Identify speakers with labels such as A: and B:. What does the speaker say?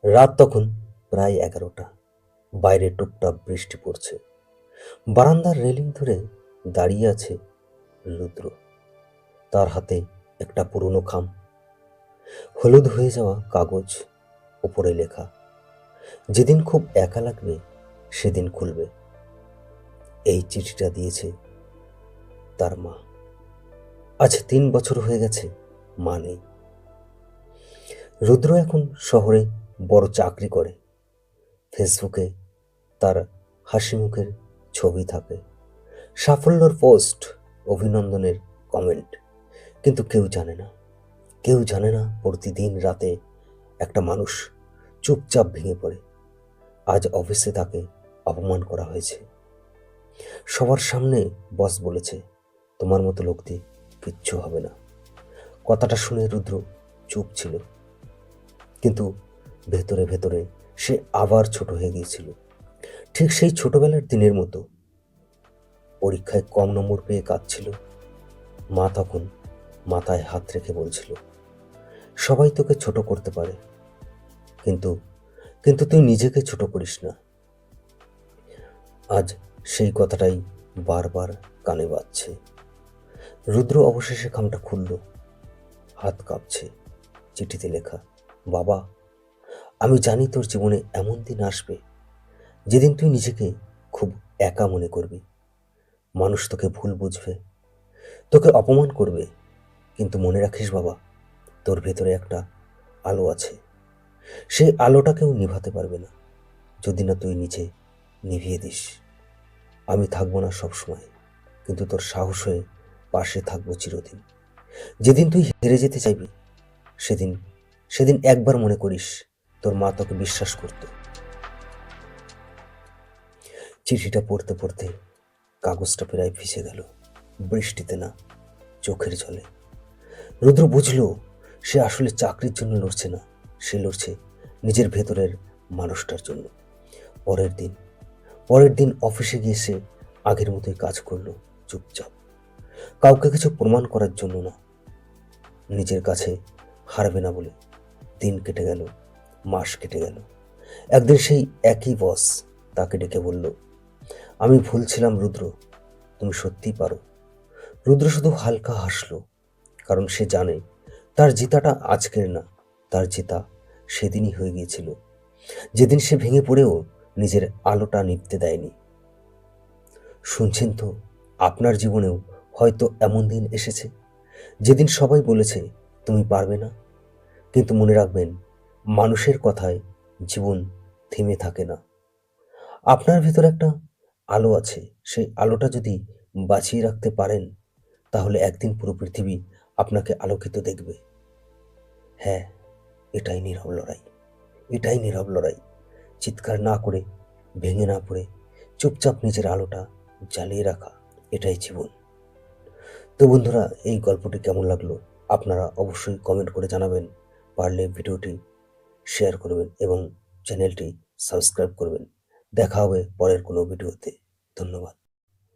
A: রাত তখন প্রায় 11টা। বাইরে টুপটাপ বৃষ্টি পড়ছে। বারান্দার রেলিং ধরে দাঁড়িয়ে আছে রুদ্র। তার হাতে একটা পুরনো খাম, হলুদ হয়ে যাওয়া কাগজ, উপরে লেখা, যেদিন খুব একা লাগবে সেদিন খুলবে। এই চিঠিটা দিয়েছে তার মা। আজ 3 বছর হয়ে গেছে, মা নেই। রুদ্র এখন শহরে বড় চাকরি করে। ফেসবুকে তার হাসি মুখের ছবি থাকে, সাফল্যর পোস্ট, অভিনন্দনের কমেন্ট। কিন্তু কেউ জানে না প্রতিদিন রাতে একটা মানুষ চুপচাপ ভেঙে পড়ে। আজ অফিসে তাকে অপমান করা হয়েছে। সবার সামনে বস বলেছে, তোমার মতো লোক দিয়ে কিচ্ছু হবে না। কথাটা শুনে রুদ্র চুপ ছিল, কিন্তু ভেতরে ভেতরে সে আবার ছোট হয়ে গিয়েছিল, ঠিক সেই ছোটবেলার দিনের মতো। পরীক্ষায় কম নম্বর পেয়ে কাঁদছিল। মা তখন মাথায় হাত রেখে বলছিল, সবাই তোকে ছোট করতে পারে, কিন্তু কিন্তু তুই নিজেকে ছোট করিস না। আজ সেই কথাটাই বারবার কানে বাজছে। রুদ্র অবশেষে খামটা খুলল। হাত কাঁপছে। চিঠিতে লেখা, বাবা, আমি জানি তোর জীবনে এমন দিন আসবে যেদিন তুই নিজেকে খুব একা মনে করবি। মানুষ তোকে ভুল বুঝবে, তোকে অপমান করবে, কিন্তু মনে রাখিস বাবা, তোর ভেতরে একটা আলো আছে। সেই আলোটা কেউ নিভাতে পারবে না যদি না তুই নিজে নিভিয়ে দিস। আমি থাকবো না সব সময়, কিন্তু তোর সাহস হয়ে পাশে থাকবো চিরদিন। যেদিন তুই হেরে যেতে চাইবি, সেদিন সেদিন একবার মনে করিস তোর মা তোকে বিশ্বাস করত। চিঠিটা পড়তে পড়তে কাগজটা প্রায় ভিজে গেল, বৃষ্টিতে না, চোখের জলে। রুদ্র বুঝল সে আসলে চাকরির জন্য লড়ছে না, সে লড়ছে নিজের ভেতরের মানুষটার জন্য। পরের দিন পরের দিন অফিসে গিয়ে সে আগের মতোই কাজ করলো, চুপচাপ, কাউকে কিছু প্রমাণ করার জন্য না, নিজের কাছে হারবে না বলে। দিন কেটে গেল, মাস কেটে গেল। একদিন সেই একই বস তাকে ডেকে বলল, আমি ভুল ছিলাম রুদ্র, তুমি সত্যিই পারো। রুদ্র শুধু হালকা হাসলো, কারণ সে জানে তার জিতাটা আজকের না, তার জিতা সেদিনই হয়ে গিয়েছিল, যেদিন সে ভেঙে পড়েও নিজের আলোটা নিভতে দেয়নি। শুনছেন তো, আপনার জীবনেও হয়তো এমন দিন এসেছে যেদিন সবাই বলেছে তুমি পারবে না, কিন্তু মনে রাখবেন, মানুষের কথায় জীবন থেমে থাকে না। আপনার ভিতর একটা আলো আছে, সেই আলোটা যদি বাঁচিয়ে রাখতে পারেন, তাহলে একদিন পুরো পৃথিবী আপনাকে আলোকিত দেখবে। হ্যাঁ, এটাই নীরব লড়াই, এটাই নীরব লড়াই। চিৎকার না করে, ভেঙে না পড়ে, চুপচাপ নিজের আলোটা জ্বালিয়ে রাখা, এটাই জীবন। তো বন্ধুরা, এই গল্পটি কেমন লাগলো আপনারা অবশ্যই কমেন্ট করে জানাবেন। পারলে ভিডিওটি শেয়ার করবেন এবং চ্যানেলটি সাবস্ক্রাইব করবেন। দেখা হবে পরের কোনো ভিডিওতে। ধন্যবাদ।